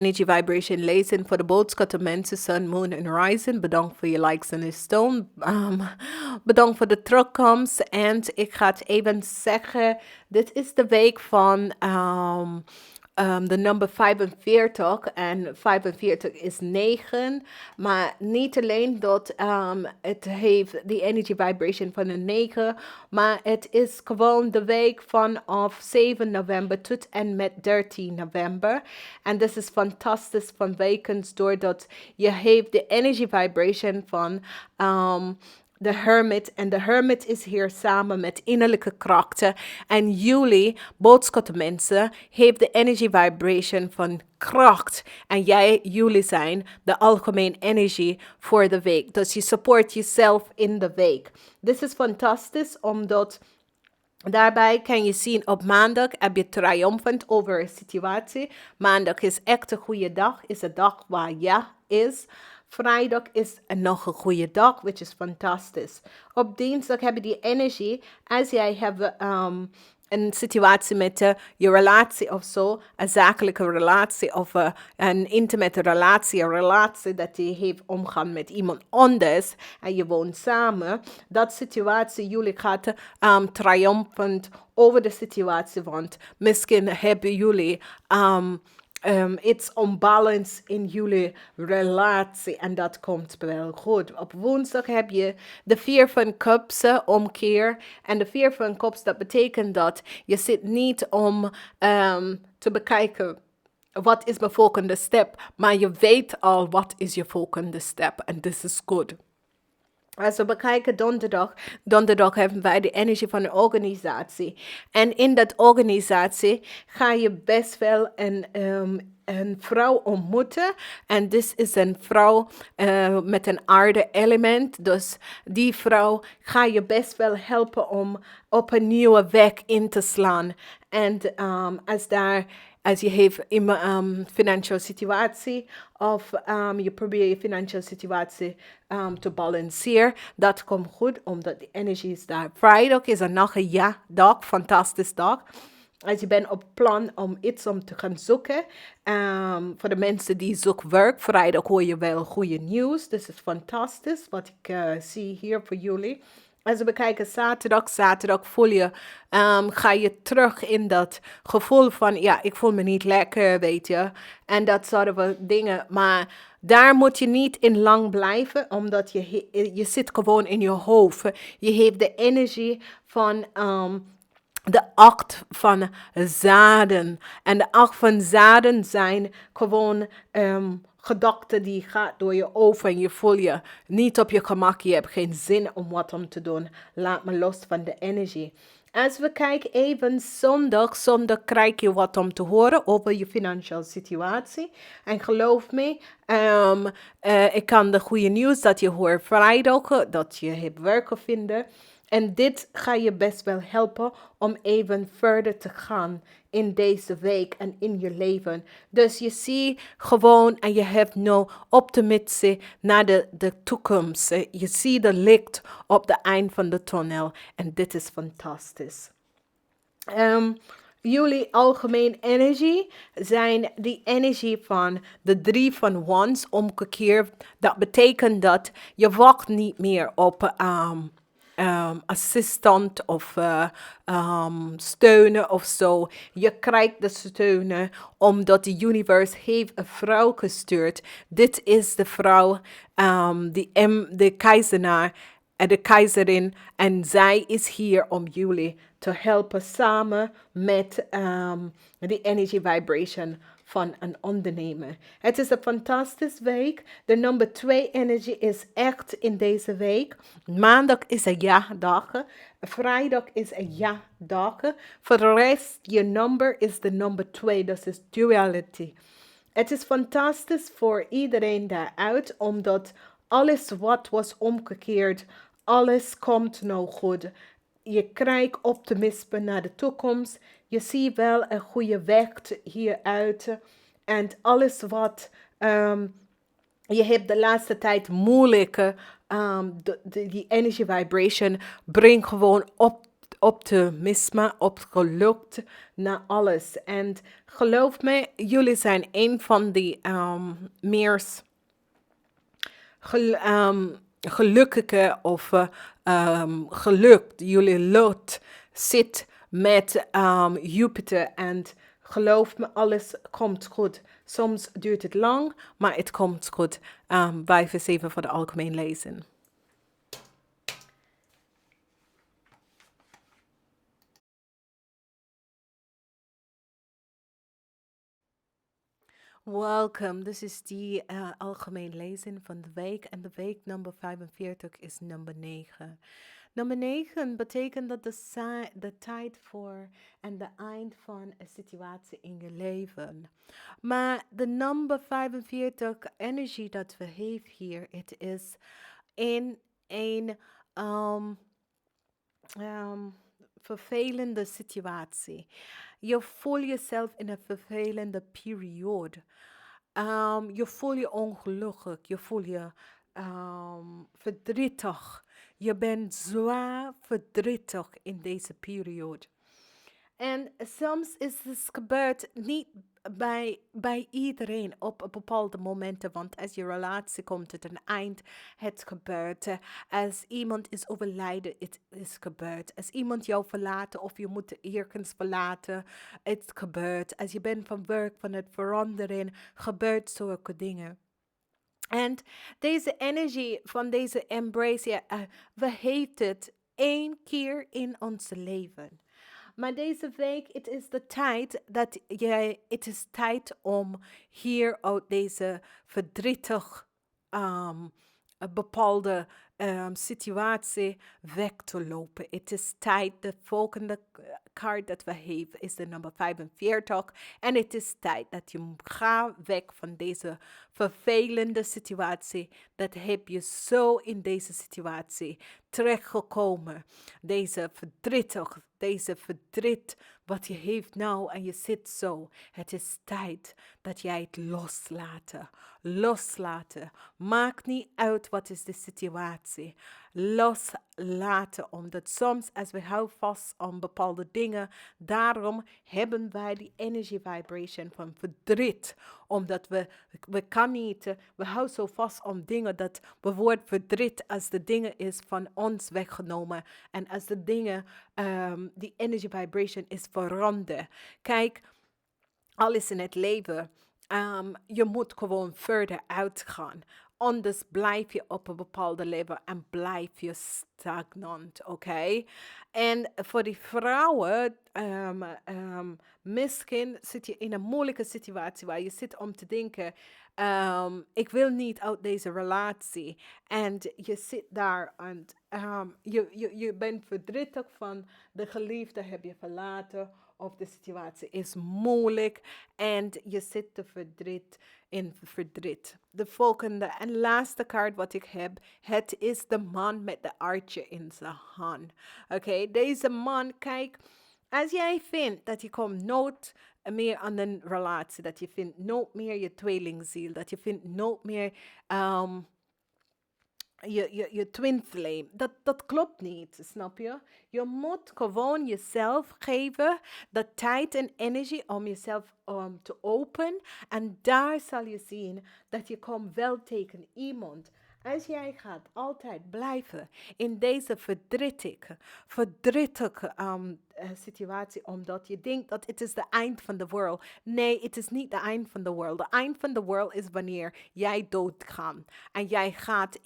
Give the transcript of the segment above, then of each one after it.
Energy Vibration Lezing voor de Boogschutter mensen, Sun, Moon en Rising. Bedankt voor je likes en je steun. Bedankt voor de terugkomst. En ik ga het even zeggen, dit is de week van de nummer 45. En 45 is 9. Maar niet alleen dat het heeft die energy vibration van een 9. Maar het is gewoon de week vanaf 7 november tot en met 13 november. En dit is fantastisch van wekens doordat je heeft de energy vibration van de hermit. En de hermit is hier samen met innerlijke krachten. En jullie, boodschappenmensen, heeft de energy vibration van kracht. En jullie zijn de algemene energie voor de week. Dus je support jezelf in de week. Dit is fantastisch, omdat daarbij kan je zien op maandag heb je triomfant over een situatie. Maandag is echt een goede dag, is een dag waar ja is. Vrijdag is nog een goede dag, which is fantastisch. Op dinsdag heb je die energie. Als jij hebt een situatie met je relatie of zo, een zakelijke relatie of een intimate relatie, een relatie dat je heeft omgaan met iemand anders en je woont samen, dat situatie, jullie gaat triomfant over de situatie, want misschien hebben jullie iets onbalance in jullie relatie en dat komt wel goed. Op woensdag heb je de 4 van cups omkeer. En de 4 van cups, dat betekent dat je zit niet om te bekijken wat is mijn volgende stap, maar je weet al wat is je volgende stap en this is good. Als we bekijken donderdag hebben wij de energie van een organisatie. En in dat organisatie ga je best wel een vrouw ontmoeten. En dit is een vrouw met een aarde element. Dus die vrouw ga je best wel helpen om op een nieuwe weg in te slaan. En als je heeft een financiële situatie of je probeert je financiële situatie te balanceren, dat komt goed omdat de energie is daar. Vrijdag is nog een ja-dag, fantastisch dag. Als je bent op plan om iets om te gaan zoeken, voor de mensen die zoeken werk, vrijdag hoor je wel goede nieuws. Dus het is fantastisch wat ik zie hier voor jullie. Als we bekijken zaterdag voel je, ga je terug in dat gevoel van, ja, ik voel me niet lekker, weet je. En dat soort dingen. Maar daar moet je niet in lang blijven, omdat je zit gewoon in je hoofd. Je heeft de energie van de 8 van zaden. En de 8 van zaden zijn gewoon gedachten die gaat door je over en je voelt je niet op je gemak. Je hebt geen zin om wat om te doen. Laat me los van de energie. Als we kijken even zondag krijg je wat om te horen over je financiële situatie. En geloof me, ik kan de goede nieuws dat je hoort vrijdag, dat je hebt werk vinden. En dit ga je best wel helpen om even verder te gaan in deze week en in je leven. Dus je ziet gewoon en je hebt nu optimisme naar de toekomst. Je ziet de licht op het eind van de tunnel. En dit is fantastisch. Jullie algemeen energie zijn die energie van de 3 van wands omgekeerd. Dat betekent dat je wacht niet meer op assistent of steunen of zo. Je krijgt de steunen omdat de universe heeft een vrouw gestuurd. Dit is de vrouw, de keizenaar en de keizerin. En zij is hier om jullie te helpen samen met de energy vibration van een ondernemer. Het is een fantastische week. De nummer 2 energie is echt in deze week. Maandag is een ja-dag. Vrijdag is een ja-dag. Voor de rest, je nummer is de nummer 2. Dat is duality. Het is fantastisch voor iedereen daaruit, omdat alles wat was omgekeerd, alles komt nou goed. Je krijgt optimisme naar de toekomst. Je ziet wel een goede weg hieruit. En alles wat je hebt de laatste tijd moeilijke, die energy vibration brengt gewoon optimisme, opgelukt naar alles. En geloof me, jullie zijn een van die meer gelukkige of gelukt. Jullie lot zit met Jupiter en geloof me, alles komt goed. Soms duurt het lang, maar het komt goed. 5 en 7 voor de algemeen lezen. Welkom, dit is die algemeen lezen van de week en de week nummer 45 is nummer 9. Nummer 9 betekent dat de tijd voor en de eind van een situatie in je leven. Maar de nummer 45 energie dat we hebben hier, het is in een vervelende situatie. Je voelt jezelf in een vervelende periode. Je voelt je ongelukkig, je voelt je verdrietig. Je bent zwaar verdrietig in deze periode. En soms is het gebeurd niet bij iedereen op bepaalde momenten. Want als je relatie komt tot een eind, het gebeurt. Als iemand is overlijden, het is gebeurd. Als iemand jou verlaten of je moet ergens verlaten, het gebeurt. Als je bent van werk, van het veranderen, gebeurt zulke dingen. En deze energie van deze embrace, we hebben het 1 keer in ons leven. Maar deze week, het is de tijd dat het is tijd om hier uit deze verdrietig bepaalde situatie weg te lopen. Het is tijd, de volgende kaart dat we hebben is de nummer 45. En het is tijd dat je gaat weg van deze vervelende situatie. Dat heb je zo in deze situatie terechtgekomen. Deze verdriet wat je heeft nou en je zit zo. Het is tijd dat jij het loslaten. Maakt niet uit wat is de situatie. Loslaten, omdat soms als we houden vast aan bepaalde dingen, daarom hebben wij die energy vibration van verdriet. Omdat we kan niet, we houden zo vast aan dingen dat bijvoorbeeld verdriet als de dingen is van ons weggenomen. En als de dingen, die energy vibration is veranderd. Kijk, alles in het leven, je moet gewoon verder uitgaan. Anders blijf je op een bepaalde level en blijf je stagnant, oké? En voor die vrouwen, misschien zit je in een moeilijke situatie waar je zit om te denken, ik wil niet uit deze relatie. En je zit daar en je bent verdrietig van de geliefde heb je verlaten of de situatie is moeilijk en je zit te verdriet. De volgende en laatste kaart wat ik heb, het is de man met de aardje in zijn hand. Oké, deze man, kijk, als jij vindt dat je komt nooit meer aan een relatie, dat je vindt nooit meer je tweelingziel, dat je vindt nooit meer je twin flame. Dat klopt niet, snap je? Je moet gewoon jezelf geven de tijd en energie om jezelf te openen. En daar zal je zien dat je komt wel tegen iemand. Als jij gaat altijd blijven in deze verdrietige situatie, omdat je denkt dat het is de eind van de wereld. Nee, het is niet de eind van de wereld. De eind van de wereld is wanneer jij doodgaat. En jij gaat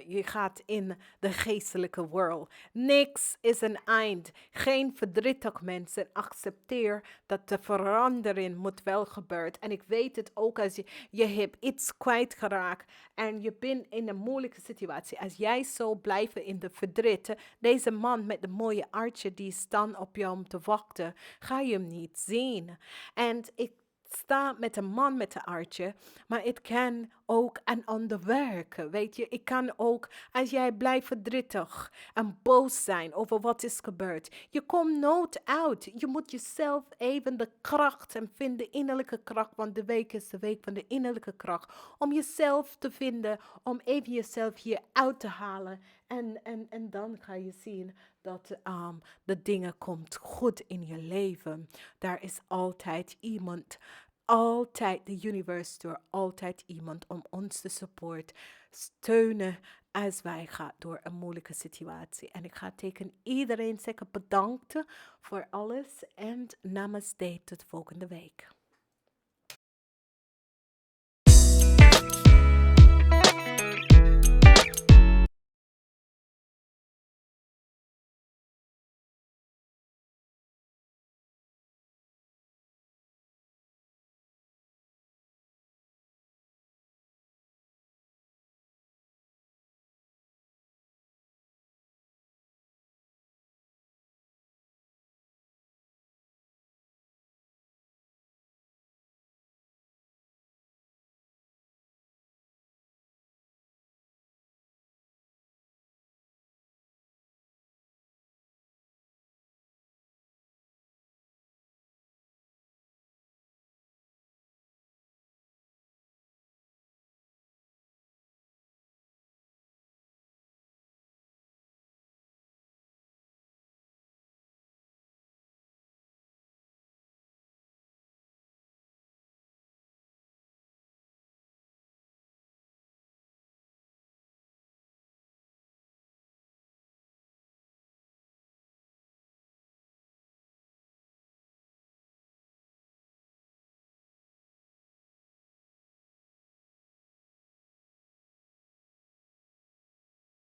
je gaat in de geestelijke wereld. Niks is een eind. Geen verdrietig mensen. Accepteer dat de verandering moet wel gebeuren. En ik weet het ook als je hebt iets kwijtgeraakt en je bent in een moeilijke situatie. Als jij zo blijft in de verdriet, deze man met de mooie aardje die staan op jou om te wachten, ga je hem niet zien. En ik sta met een man met een aardje, maar het kan ook aan ander werken, weet je. Ik kan ook, als jij blijft verdrietig en boos zijn over wat is gebeurd, je komt nooit uit. Je moet jezelf even de kracht en vinden, innerlijke kracht, want de week is de week van de innerlijke kracht, om jezelf te vinden, om even jezelf hier uit te halen En dan ga je zien dat de dingen komt goed in je leven. Daar is altijd iemand, altijd de universe door, altijd iemand om ons te supporten, steunen als wij gaan door een moeilijke situatie. En ik ga tegen iedereen zeggen bedankt voor alles en namaste tot volgende week.